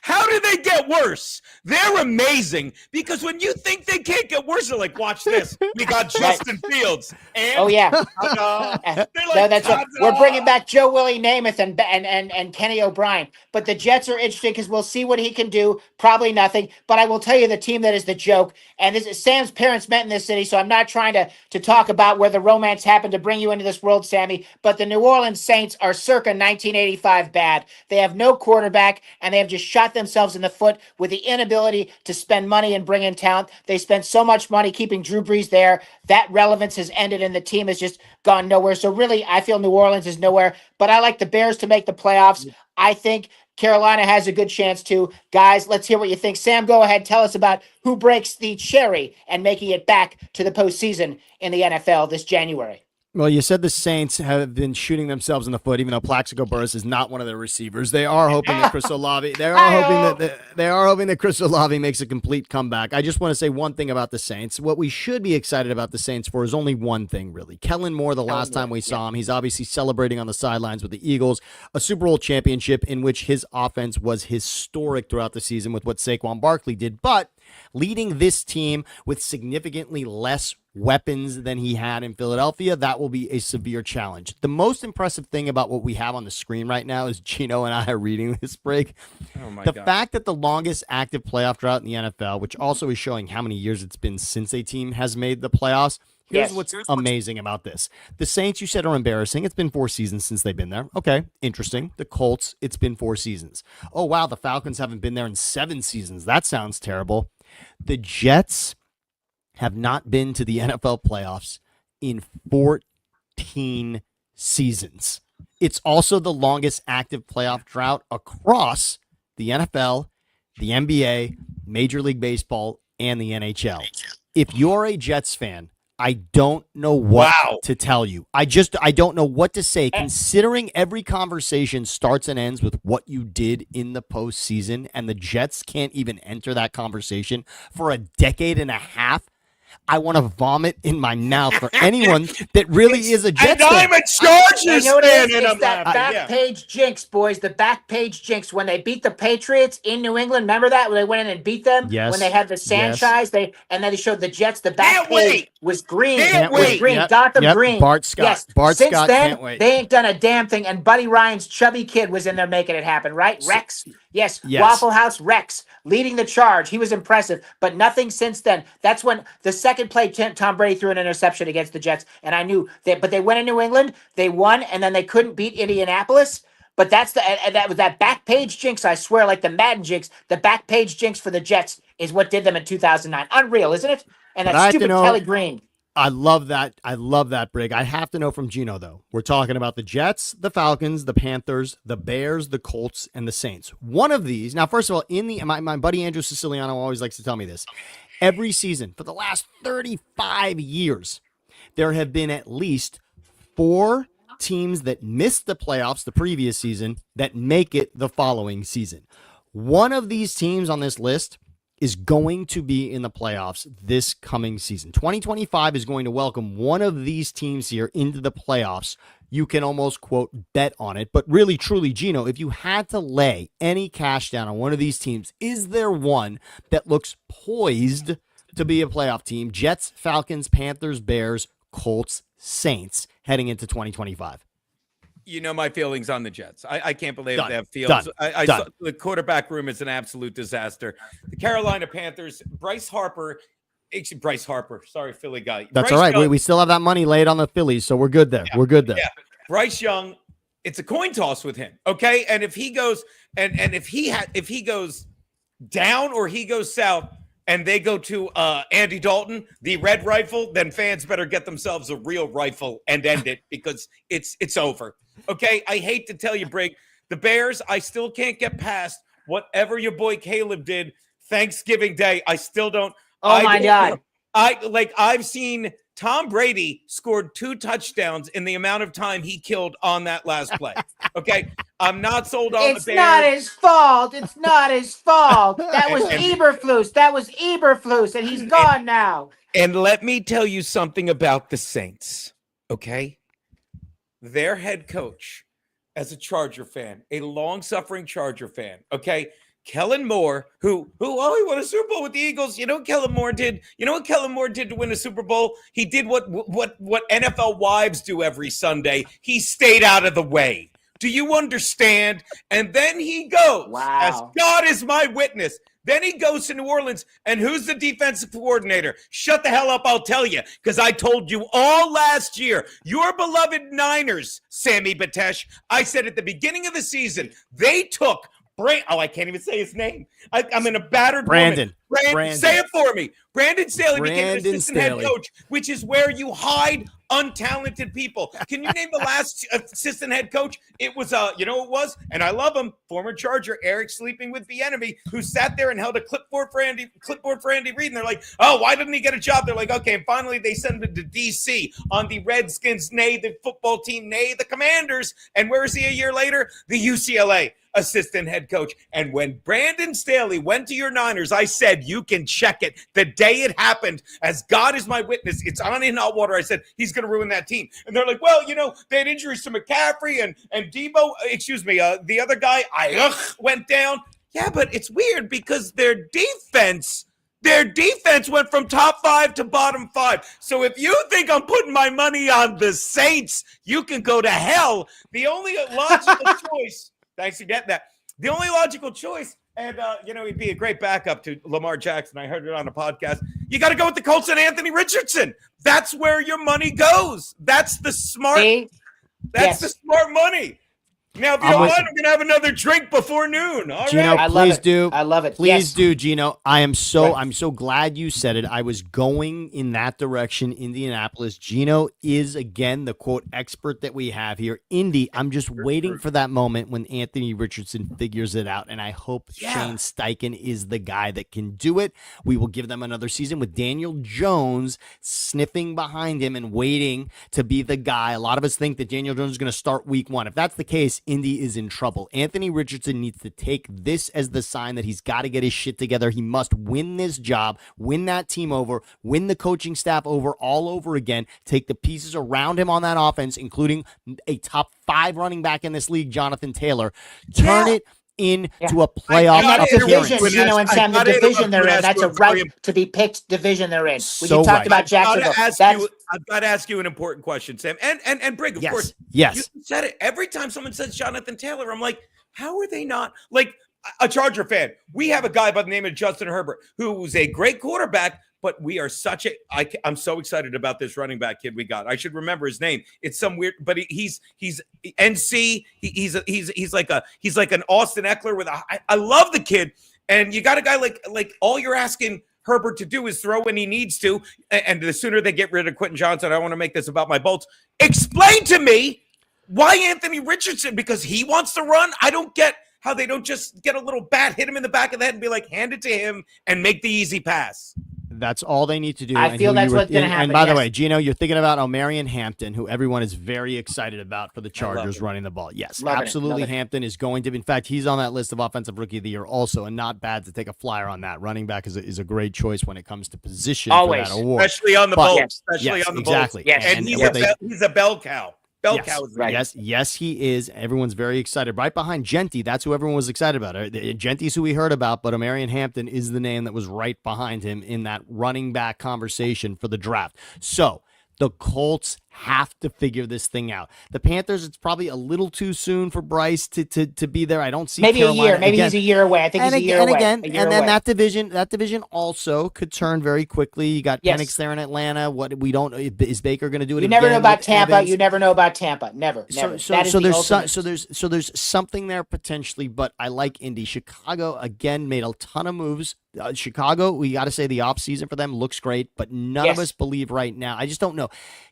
Speaker 1: how do they get worse? They're amazing because when you think they can't get worse, they're like, watch this. We got Justin Fields. And
Speaker 3: no, that's right. We're bringing back Joe Willie Namath and Kenny O'Brien. But the Jets are interesting because we'll see what he can do. Probably nothing. But I will tell you the team that is the joke. And this is Sam's parents met in this city, so I'm not trying to talk about where the romance happened to bring you into this world, Sammy. But the New Orleans Saints are circa 1985 bad. They have no quarterback, and they have just shot themselves in the foot with the inability to spend money and bring in talent. They spent so much money keeping Drew Brees there. That relevance has ended, and the team has just gone nowhere. So really, I feel New Orleans is nowhere. But I like the Bears to make the playoffs. I think Carolina has a good chance too. Guys, let's hear what you think. Sam, go ahead. Tell us about who breaks the cherry and making it back to the postseason in the NFL this January.
Speaker 2: Well, you said the Saints have been shooting themselves in the foot, even though Plaxico Burress is not one of their receivers. They are hoping that Chris Olave. They are hoping that Chris Olave makes a complete comeback. I just want to say one thing about the Saints. What we should be excited about the Saints for is only one thing, really. Kellen Moore. The last time we saw him, he's obviously celebrating on the sidelines with the Eagles, a Super Bowl championship in which his offense was historic throughout the season with what Saquon Barkley did, but leading this team with significantly less weapons than he had in Philadelphia, that will be a severe challenge. The most impressive thing about what we have on the screen right now is Geno and I are reading this break. The fact that the longest active playoff drought in the NFL, which also is showing how many years it's been since a team has made the playoffs. Here's what's amazing about this. The Saints, you said, are embarrassing. It's been 4 seasons since they've been there. Okay, interesting. The Colts, it's been 4 seasons. Oh, wow, the Falcons haven't been there in 7 seasons. That sounds terrible. The Jets have not been to the NFL playoffs in 14 seasons. It's also the longest active playoff drought across the NFL, the NBA, Major League Baseball, and the NHL. If you're a Jets fan, I don't know what to tell you. I don't know what to say, considering every conversation starts and ends with what you did in the postseason, and the Jets can't even enter that conversation for a decade and a half. I want to vomit in my mouth for anyone that really is a Jets fan.
Speaker 1: I'm a Chargers fan, and I'm
Speaker 3: that back page jinx, boys. The back page jinx when they beat the Patriots in New England. Remember that when they went in and beat them?
Speaker 2: Yes.
Speaker 3: When they had the franchise, and then they showed the Jets the back page. was Green.
Speaker 1: Can't
Speaker 3: Was
Speaker 1: wait.
Speaker 3: Green.
Speaker 2: Yep,
Speaker 3: Gotham
Speaker 2: yep.
Speaker 3: Green.
Speaker 2: Bart Scott.
Speaker 3: Yes.
Speaker 2: Bart
Speaker 3: Since
Speaker 2: Scott,
Speaker 3: then,
Speaker 2: can't wait.
Speaker 3: they ain't done a damn thing. And Buddy Ryan's chubby kid was in there making it happen, right? Rex. Yes. Waffle House Rex leading the charge. He was impressive, but nothing since then. That's when the second play, Tom Brady threw an interception against the Jets, and I knew that. But they went in New England, they won, and then they couldn't beat Indianapolis. But that's that was that back page jinx. I swear, like the Madden jinx, the back page jinx for the Jets is what did them in 2009. Unreal, isn't it? And that stupid Kelly Green.
Speaker 2: I love that. I love that, Brig. I have to know from Geno, though. We're talking about the Jets, the Falcons, the Panthers, the Bears, the Colts, and the Saints. One of these, now, first of all, my buddy Andrew Siciliano always likes to tell me this. Every season for the last 35 years, there have been at least 4 teams that missed the playoffs the previous season that make it the following season. One of these teams on this list is going to be in the playoffs this coming season. 2025 is going to welcome one of these teams here into the playoffs. You can almost, quote, bet on it. But really, truly, Geno, if you had to lay any cash down on one of these teams, is there one that looks poised to be a playoff team? Jets, Falcons, Panthers, Bears, Colts, Saints heading into 2025.
Speaker 1: You know my feelings on the Jets. I can't believe
Speaker 2: Done.
Speaker 1: they have fields.
Speaker 2: Done.
Speaker 1: Saw the quarterback room is an absolute disaster. The Carolina Panthers, Bryce Harper. Sorry, Philly guy.
Speaker 2: That's
Speaker 1: Bryce
Speaker 2: all right.
Speaker 1: Young,
Speaker 2: We still have that money laid on the Phillies, so we're good there.
Speaker 1: Yeah,
Speaker 2: we're good there.
Speaker 1: Yeah. Bryce Young, it's a coin toss with him. Okay. And if he goes and if he goes down or he goes south, and they go to Andy Dalton, the red rifle, then fans better get themselves a real rifle and end it because it's over. Okay, I hate to tell you, Brig, the Bears, I still can't get past whatever your boy Caleb did Thanksgiving Day. I still don't.
Speaker 3: Oh my God.
Speaker 1: I've seen Tom Brady scored 2 touchdowns in the amount of time he killed on that last play. Okay, I'm not sold on the Bears.
Speaker 3: It's not his fault. It's not his fault. That was Eberflus. That was Eberflus, and he's gone now.
Speaker 1: And let me tell you something about the Saints, okay? Their head coach, as a Charger fan, a long-suffering Charger fan, okay? Kellen Moore, who he won a Super Bowl with the Eagles. You know what Kellen Moore did? You know what Kellen Moore did to win a Super Bowl? He did what NFL wives do every Sunday. He stayed out of the way. Do you understand? And then he goes, as God is my witness. Then he goes to New Orleans, and who's the defensive coordinator? Shut the hell up, I'll tell you, because I told you all last year, your beloved Niners, Sammy Betesh, I said at the beginning of the season, they took I can't even say his name. I'm in a battered
Speaker 2: Brandon.
Speaker 1: Say it for me. Brandon Staley became an
Speaker 2: Brandon
Speaker 1: assistant head coach, which is where you hide untalented people. Can you name the last assistant head coach? It was, you know what it was? And I love him, former Charger, Eric Sleeping with Bieniemy, who sat there and held a clipboard for Andy Reid. And they're like, oh, why didn't he get a job? They're like, okay. And finally, they send him to D.C. on the Redskins, nay, the football team, nay, the Commanders. And where is he a year later? The UCLA assistant head coach. And when Brandon Staley went to your Niners, I said, you can check it. The day it happened, as God is my witness, it's on in hot water. I said, he's going to ruin that team. And they're like, well, you know, they had injuries to McCaffrey and Debo, the other guy, went down. Yeah, but it's weird because their defense went from top 5 to bottom 5. So if you think I'm putting my money on the Saints, you can go to hell. The only logical choice, thanks for getting that. The only logical choice, and, he'd be a great backup to Lamar Jackson. I heard it on a podcast. You got to go with the Colts and Anthony Richardson. That's where your money goes. That's the smart. The smart money. Now, if you don't mind, I'm going to have another drink before noon. All
Speaker 2: Geno,
Speaker 1: right.
Speaker 2: please do.
Speaker 3: I love it.
Speaker 2: Please do, Geno. I'm so glad you said it. I was going in that direction, Indianapolis. Geno is, again, the, quote, expert that we have here. Indy, I'm just waiting for that moment when Anthony Richardson figures it out, and I hope Shane Steichen is the guy that can do it. We will give them another season with Daniel Jones sniffing behind him and waiting to be the guy. A lot of us think that Daniel Jones is going to start week 1. If that's the case, Indy is in trouble. Anthony Richardson needs to take this as the sign that he's got to get his shit together. He must win this job, win that team over, win the coaching staff over all over again, take the pieces around him on that offense, including a top 5 running back in this league, Jonathan Taylor, turn it into a playoff
Speaker 3: that
Speaker 2: appearance.
Speaker 3: division, and Sam, the division they're in, that's a right to be picked division they're in. When you talked about Jacksonville,
Speaker 1: I've got to ask you an important question, Sam. And Brig, of course.
Speaker 2: Yes.
Speaker 1: You said it. Every time someone says Jonathan Taylor, I'm like, how are they not? Like, a Charger fan, we have a guy by the name of Justin Herbert, who's a great quarterback, but we are I'm so excited about this running back kid we got. I should remember his name. It's some weird, but he's NC. He's like an Austin Eckler I love the kid. And you got a guy like all you're asking Herbert to do is throw when he needs to. And the sooner they get rid of Quentin Johnson, I want to make this about my Bolts. Explain to me why Anthony Richardson, because he wants to run. I don't get how they don't just get a little bat, hit him in the back of the head and be like, hand it to him and make the easy pass.
Speaker 2: That's all they need to do.
Speaker 3: I feel that's what's going to happen.
Speaker 2: And by the way, Geno, you're thinking about Omarion Hampton, who everyone is very excited about for the Chargers running the ball. Yes, absolutely. Hampton is going to be. In fact, he's on that list of Offensive Rookie of the Year also, and not bad to take a flyer on that. Running back is a great choice when it comes to position for that award.
Speaker 1: Especially on the Bolts. Especially on the
Speaker 2: exactly.
Speaker 1: Bolts. Yes. And he's a bell cow.
Speaker 2: Yes, he is. Everyone's very excited. Right behind Genty, that's who everyone was excited about. Genty's who we heard about, but Omarion Hampton is the name that was right behind him in that running back conversation for the draft. So the Colts have to figure this thing out. The Panthers, it's probably a little too soon for Bryce to be there. I don't see
Speaker 3: maybe
Speaker 2: Carolina.
Speaker 3: A year. Maybe he's a year away. I think he's a year away.
Speaker 2: And then that division also could turn very quickly. You got Penix there in Atlanta. What we don't is Baker going to do it?
Speaker 3: You
Speaker 2: never
Speaker 3: know about Tampa. Evans? You never know about Tampa. Never.
Speaker 2: So there's something there potentially, but I like Indy. Chicago again made a ton of moves. Chicago, we got to say the offseason for them looks great, but none of us believe right now. I just don't know.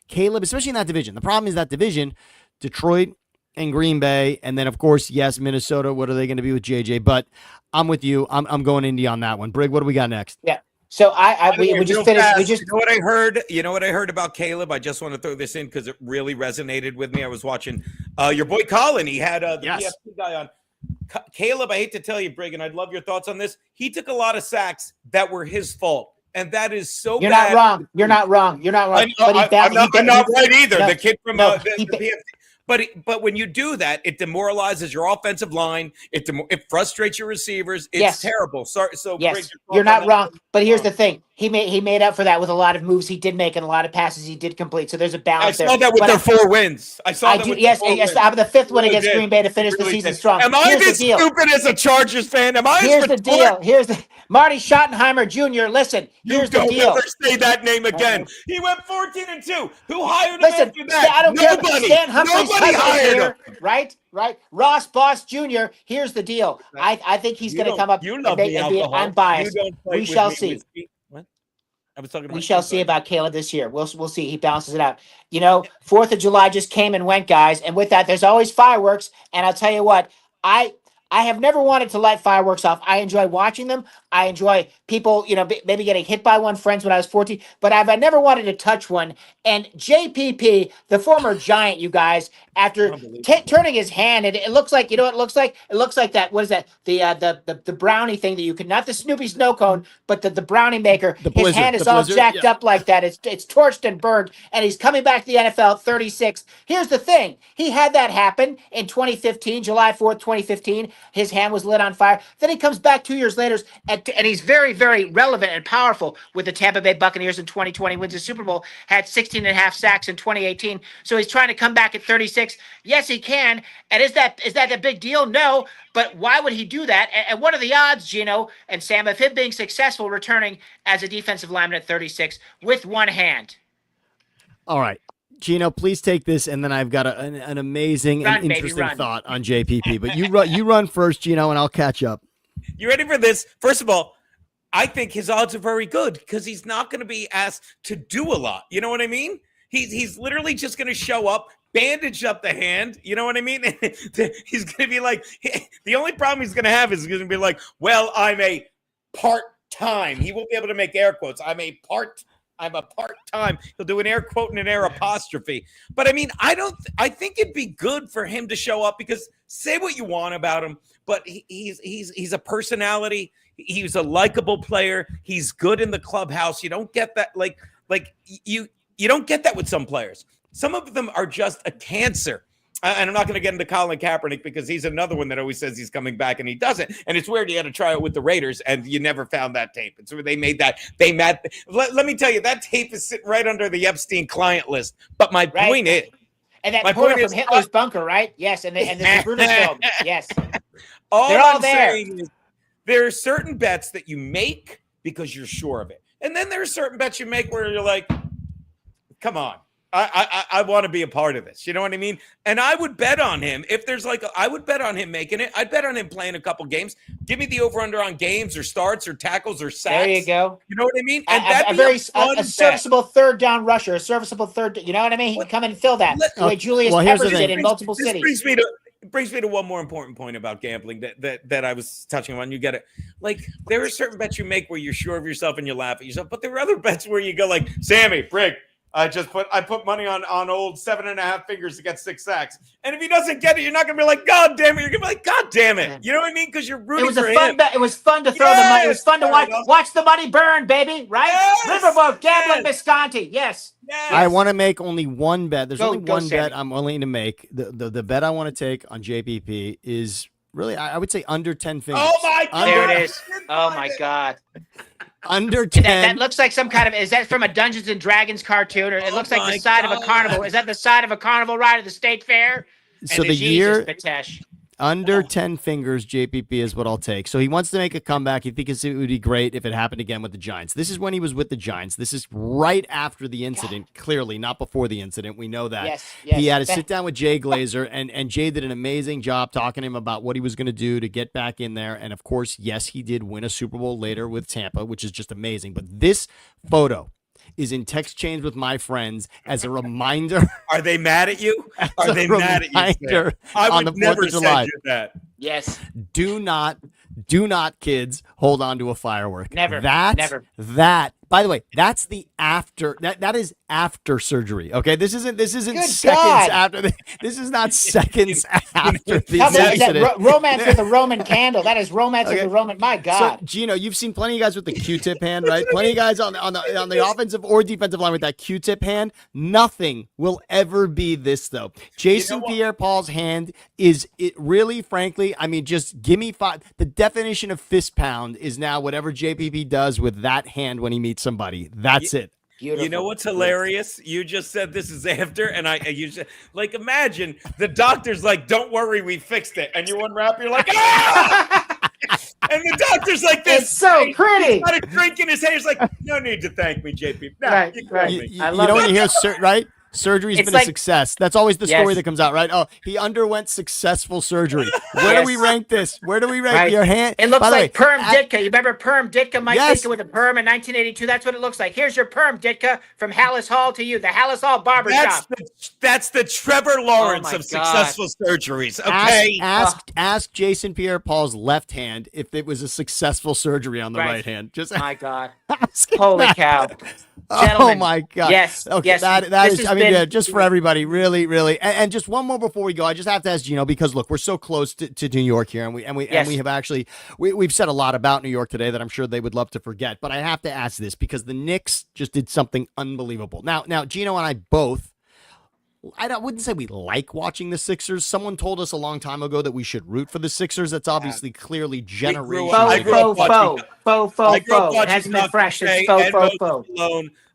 Speaker 2: Caleb, especially in that division. The problem is that division, Detroit and Green Bay, and then, of course, Minnesota. What are they going to be with JJ? But I'm with you. I'm going Indy on that one. Brig, what do we got next?
Speaker 3: Yeah. So we just finished.
Speaker 1: You know what I heard? You know what I heard about Caleb? I just want to throw this in because it really resonated with me. I was watching your boy Colin. He had the PFT guy on. Caleb, I hate to tell you, Brig, and I'd love your thoughts on this. He took a lot of sacks that were his fault. And that is so
Speaker 3: You're
Speaker 1: bad.
Speaker 3: not wrong. You're not wrong. You're not wrong.
Speaker 1: I'm not right either. The kid from the PFT. But when you do that, it demoralizes your offensive line. It frustrates your receivers. It's terrible. So
Speaker 3: you're not wrong. But here's the thing: he made up for that with a lot of moves he did make and a lot of passes he did complete. So there's a balance there.
Speaker 1: I saw that with their 4 wins. I saw that.
Speaker 3: Yes. I'm the 5th one against Green Bay to finish the season strong.
Speaker 1: Am I this stupid as a Chargers fan?
Speaker 3: Here's the deal. Here's the Marty Schottenheimer Jr. Listen, here's the deal.
Speaker 1: Don't ever say that name again. He went 14-2. Who hired him after that?
Speaker 3: I don't
Speaker 1: Nobody.
Speaker 3: care. Stan Humphries
Speaker 1: Hired him.
Speaker 3: Right. Ross Boss Jr. Here's the deal. I think he's going to come up and be unbiased. We shall see.
Speaker 1: What? I was talking about.
Speaker 3: We shall see about Caleb this year. We'll see. He balances it out. 4th of July just came and went, guys. And with that, there's always fireworks. And I'll tell you what, I have never wanted to light fireworks off. I enjoy watching them. I enjoy people, maybe getting hit by one, friends when I was 14, but I never wanted to touch one. And JPP, the former Giant, you guys, after turning his hand, and it looks like, it looks like? It looks like that, what is that? The brownie thing that you could, not the Snoopy snow cone, but the brownie maker. His hand is all jacked up like that. It's torched and burned, and he's coming back to the NFL at 36. Here's the thing. He had that happen in 2015, July 4th, 2015. His hand was lit on fire. Then he comes back 2 years later, and he's very, very relevant and powerful with the Tampa Bay Buccaneers in 2020, wins the Super Bowl, had 16.5 sacks in 2018. So he's trying to come back at 36. Yes, he can. And is that a big deal? No. But why would he do that? And what are the odds, Geno and Sam, of him being successful returning as a defensive lineman at 36 with one hand?
Speaker 2: All right. Geno, please take this, and then I've got an amazing and interesting thought on JPP. But you run first, Geno, and I'll catch up.
Speaker 1: You ready for this? First of all, I think his odds are very good because he's not going to be asked to do a lot. You know what I mean? He's literally just going to show up, bandage up the hand. You know what I mean? He's going to be like, the only problem he's going to have is he's going to be like, well, I'm a part-time. He won't be able to make air quotes. I'm a part-time. He'll do an air quote and an air apostrophe. But I mean, I think it'd be good for him to show up because say what you want about him, but he's a personality. He's a likable player. He's good in the clubhouse. You don't get that you don't get that with some players. Some of them are just a cancer. and I'm not going to get into Colin Kaepernick because he's another one that always says he's coming back and he doesn't. And it's weird. He had to try it with the Raiders and you never found that tape. And so they made that. Let me tell you, that tape is sitting right under the Epstein client list. But my point is,
Speaker 3: and that portal from Hitler's bunker, right? Yes, and the Brutus film. Yes,
Speaker 1: they're all there. There are certain bets that you make because you're sure of it, and then there are certain bets you make where you're like, "Come on, I want to be a part of this." You know what I mean? And I would bet on him if there's I would bet on him making it. I'd bet on him playing a couple games. Give me the over/under on games or starts or tackles or sacks.
Speaker 3: There you go.
Speaker 1: You know what I mean? And
Speaker 3: a serviceable third down rusher, a serviceable third. You know what I mean? He can come in and fill that the way Julius Peppers did in multiple cities.
Speaker 1: Brings me to one more important point about gambling that I was touching on. You get it. Like, there are certain bets you make where you're sure of yourself and you laugh at yourself, but there are other bets where you go like, Sammy, Brig, I put money on old 7.5 fingers to get 6 sacks. And if he doesn't get it, you're not gonna be like, God damn it. You're gonna be like, God damn it. You know what I mean? Because you're rooting for him.
Speaker 3: It was fun to throw the money. It was fun to watch the money burn, baby. Right?
Speaker 1: Yes,
Speaker 3: Riverboat, gambling, Bisconte. Yes.
Speaker 2: I want to make only one bet. There's only one bet I'm willing to make. The bet I want to take on JPP is really, I would say, under 10 fingers.
Speaker 1: Oh my God.
Speaker 3: There it is. Oh my God.
Speaker 2: Under 10.
Speaker 3: That looks like some kind of, is that from a Dungeons and Dragons cartoon? Or it looks like the side of a carnival. Is that the side of a carnival ride at the state fair?
Speaker 2: So the year,
Speaker 3: Betesh.
Speaker 2: under 10 fingers, JPP is what I'll take. So he wants to make a comeback. He thinks it would be great if it happened again with the Giants. This is when he was with the Giants. This is right after the incident, clearly, not before the incident. We know that.
Speaker 3: Yes.
Speaker 2: He had to sit down with Jay Glazer, and Jay did an amazing job talking to him about what he was going to do to get back in there. And, of course, yes, he did win a Super Bowl later with Tampa, which is just amazing. But this photo is in text chains with my friends as a reminder.
Speaker 1: Are they mad at you? Are they mad at you? I would never send you that.
Speaker 3: Yes.
Speaker 2: Do not, kids, hold on to a firework.
Speaker 3: Never.
Speaker 2: Never. By the way, that's the after. That is after surgery. Okay, this isn't
Speaker 3: Good
Speaker 2: seconds
Speaker 3: God.
Speaker 2: after. This is not seconds after the incident.
Speaker 3: Romance with a Roman candle. That is romance with a Roman. My God.
Speaker 2: So, Geno, you've seen plenty of guys with the Q-tip hand, right? Plenty of guys on the offensive or defensive line with that Q-tip hand. Nothing will ever be this though. Jason Pierre-Paul's hand is it really, frankly. I mean, just give me 5. The definition of fist pound is now whatever JPP does with that hand when he meets somebody. That's it.
Speaker 3: Beautiful.
Speaker 1: You know what's hilarious? You just said this is after, and you just like imagine the doctor's like, "Don't worry, we fixed it," and you unwrap, you're like, "Ah!" And the doctor's like, "This
Speaker 3: it's so pretty."
Speaker 1: He's got a drink in his hand. He's like, "No need to thank me, JP." No,
Speaker 3: right.
Speaker 2: You know when you hear right? Surgery's been a success. That's always the story that comes out, right? Oh, he underwent successful surgery. Where do we rank this? Where do we rank your hand?
Speaker 3: It looks like Perm Ditka. You remember Perm Ditka? Mike Ditka with a perm in 1982. That's what it looks like. Here's your Perm Ditka from Hallis Hall to you, the Hallis Hall Barbershop.
Speaker 1: That's the Trevor Lawrence of successful surgeries. Okay.
Speaker 2: Ask Jason Pierre-Paul's left hand if it was a successful surgery on the right hand. Just
Speaker 3: my God. Holy cow.
Speaker 2: Gentlemen, oh my God!
Speaker 3: Yes,
Speaker 2: okay,
Speaker 3: yes.
Speaker 2: That is. I mean, just for everybody, really, and just one more before we go. I just have to ask Geno because look, we're so close to New York here, and we have actually we've said a lot about New York today that I'm sure they would love to forget. But I have to ask this because the Knicks just did something unbelievable. Now, Geno and I both. I wouldn't say we like watching the Sixers. Someone told us a long time ago that we should root for the Sixers. That's obviously clearly generational.
Speaker 3: Faux. It hasn't been fresh. It's faux.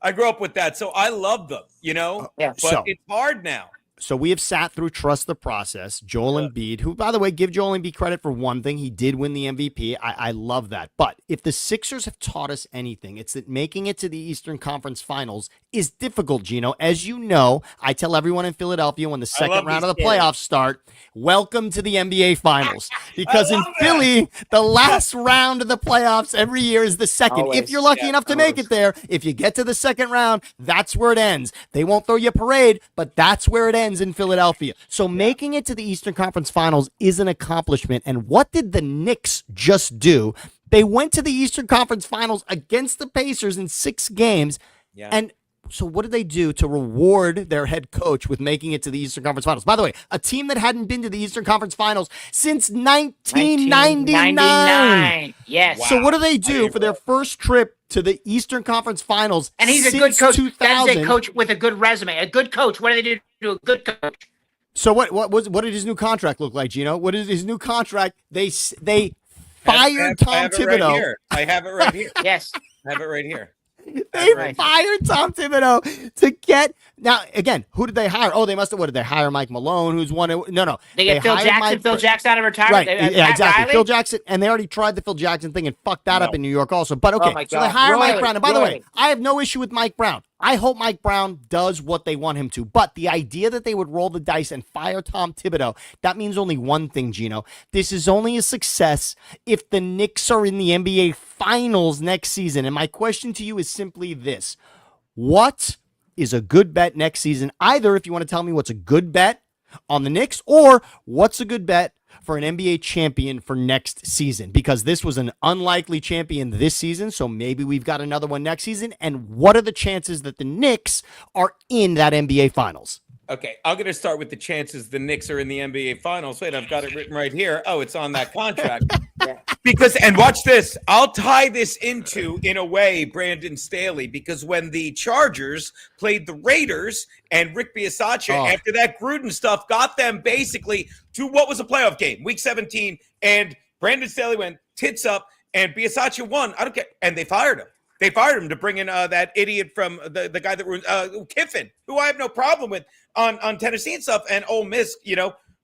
Speaker 1: I grew up with that, so I love them, you know?
Speaker 3: Yeah.
Speaker 1: But it's hard now.
Speaker 2: So we have sat through Trust the Process. Joel Embiid, who, by the way, give Joel Embiid credit for one thing. He did win the MVP. I love that. But if the Sixers have taught us anything, it's that making it to the Eastern Conference Finals is difficult, Geno. As you know, I tell everyone in Philadelphia when the second round of the playoffs start, welcome to the NBA Finals. Because in Philly, the last round of the playoffs every year is the second.
Speaker 3: Always.
Speaker 2: If you're lucky enough to make it there, if you get to the second round, that's where it ends. They won't throw you a parade, but that's where it ends in Philadelphia. So making it to the Eastern Conference Finals is an accomplishment. And what did the Knicks just do? They went to the Eastern Conference Finals against the Pacers in 6 games. Yeah. And so what did they do to reward their head coach with making it to the Eastern Conference Finals? By the way, a team that hadn't been to the Eastern Conference Finals since 1999.
Speaker 3: Yes.
Speaker 2: Wow. So what do they do for their first trip to the Eastern Conference Finals?
Speaker 3: And he's a good coach. That's a coach with a good resume. A good coach. What do they do to a good coach?
Speaker 2: So what did his new contract look like, Geno? What is his new contract? They fired Tom Thibodeau.
Speaker 1: I have it right here.
Speaker 3: Yes.
Speaker 1: I have it right here.
Speaker 2: They fired Tom Thibodeau to get now again. Who did they hire? Oh, they must have. What did they hire? Mike Malone, who's one. No.
Speaker 3: They get Phil Jackson. Phil Jackson out of retirement.
Speaker 2: Right? Yeah, exactly. Phil Jackson, and they already tried the Phil Jackson thing and fucked that up in New York also. But okay, so they hire Mike Brown. And by the way, I have no issue with Mike Brown. I hope Mike Brown does what they want him to. But the idea that they would roll the dice and fire Tom Thibodeau, that means only one thing, Geno. This is only a success if the Knicks are in the NBA Finals next season. And my question to you is simply this. What is a good bet next season? Either if you want to tell me what's a good bet on the Knicks or what's a good bet for an NBA champion for next season, because this was an unlikely champion this season, so maybe we've got another one next season. And what are the chances that the Knicks are in that NBA Finals?
Speaker 1: Okay, I'm going to start with the chances the Knicks are in the NBA Finals. Wait, I've got it written right here. Oh, it's on that contract. Because, and watch this, I'll tie this into, in a way, Brandon Staley, because when the Chargers played the Raiders and Rick Bisaccia, after that Gruden stuff, got them basically to what was a playoff game, Week 17, and Brandon Staley went tits up, and Bisaccia won. I don't care. And they fired him. They fired him to bring in that idiot from the guy that ruined Kiffin, who I have no problem with on Tennessee and stuff, and Ole Miss,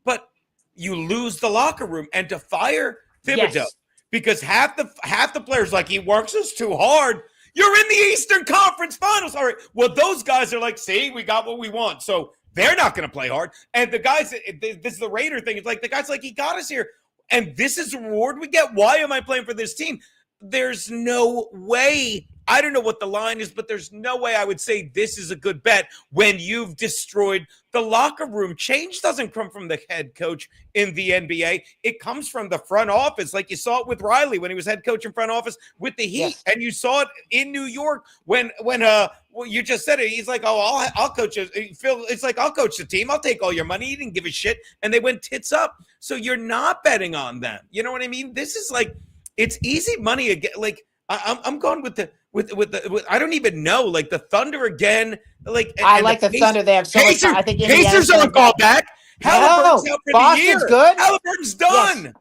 Speaker 1: but you lose the locker room, and to fire Thibodeau because half the players like he works us too hard. You're in the Eastern Conference Finals. All right. Well, those guys are like, see, we got what we want, so they're not going to play hard. And the guys, this is the Raider thing. It's like the guys like he got us here, and this is the reward we get. Why am I playing for this team? There's no way. I don't know what the line is, but there's no way I would say this is a good bet when you've destroyed the locker room. Change doesn't come from the head coach in the NBA. It comes from the front office. Like you saw it with Riley when he was head coach in front office with the Heat. Yes. And you saw it in New York when you just said it. He's like, oh, I'll coach it. Phil, it's like, I'll coach the team. I'll take all your money. He didn't give a shit. And they went tits up. So you're not betting on them. You know what I mean? This is like, it's easy money again. Like I'm going with the I don't even know, like the Thunder again. Like
Speaker 3: I like the Thunder. They have so much. I think
Speaker 1: Pacers are a callback. Halliburton's out for
Speaker 3: Boston's
Speaker 1: the year.
Speaker 3: Good.
Speaker 1: Halliburton's done.
Speaker 2: Yes.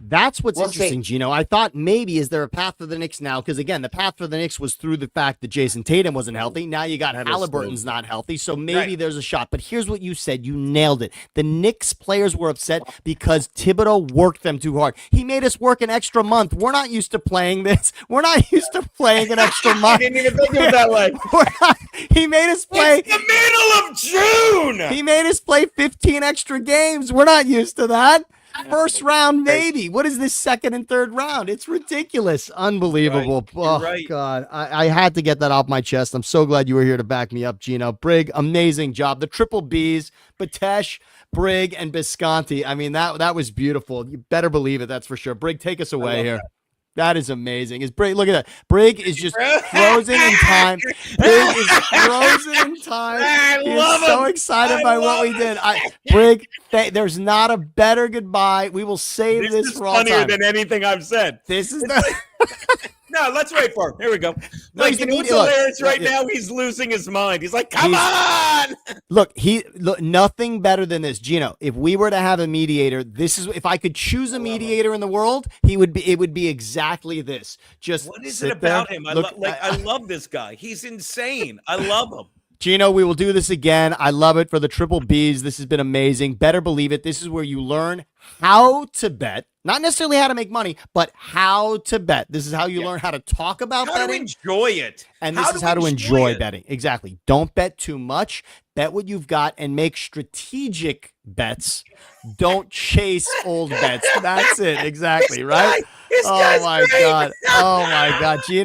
Speaker 2: That's what's interesting, Geno. I thought maybe is there a path for the Knicks now? Because again, the path for the Knicks was through the fact that Jason Tatum wasn't healthy. Now you got Halliburton's not healthy, so maybe there's a shot. But here's what you said. You nailed it. The Knicks players were upset because Thibodeau worked them too hard. He made us work an extra month. We're not used to playing this. We're not used to playing an extra month.
Speaker 1: I didn't even think of it that way.
Speaker 2: He made us play.
Speaker 1: It's the middle of June.
Speaker 2: He made us play 15 extra games. We're not used to that. First round, maybe. What is this second and third round? It's ridiculous. Unbelievable.
Speaker 1: You're right.
Speaker 2: God. I had to get that off my chest. I'm so glad you were here to back me up, Geno. Brig, amazing job. The triple Bs, Betesh, Brig, and Bisconte. I mean, that was beautiful. You better believe it. That's for sure. Brig, take us away here. That is amazing. Is Brig? Look at that. Brig is just frozen in time. Brig is frozen in time. He's so excited by what we did. Brig, there's not a better goodbye. We will save this for all time.
Speaker 1: This is funnier than anything I've said.
Speaker 2: This is the.
Speaker 1: No, let's wait for him. Here we go. Like, what's hilarious right now? He's losing his mind. He's like, come on.
Speaker 2: Look, nothing better than this, Geno. If we were to have a mediator, if I could choose a mediator in the world, it would be exactly this. Just
Speaker 1: what is it about him? I love this guy. He's insane. I love him.
Speaker 2: Geno, we will do this again. I love it for the triple Bs. This has been amazing. Better believe it. This is where you learn how to bet. Not necessarily how to make money, but how to bet. This is how you learn how to talk about betting.
Speaker 1: How to enjoy it.
Speaker 2: And this is how to enjoy betting. Exactly. Don't bet too much. Bet what you've got and make strategic bets. Don't chase old bets. That's it. Exactly, right? Oh, my God. Oh, my God. Geno.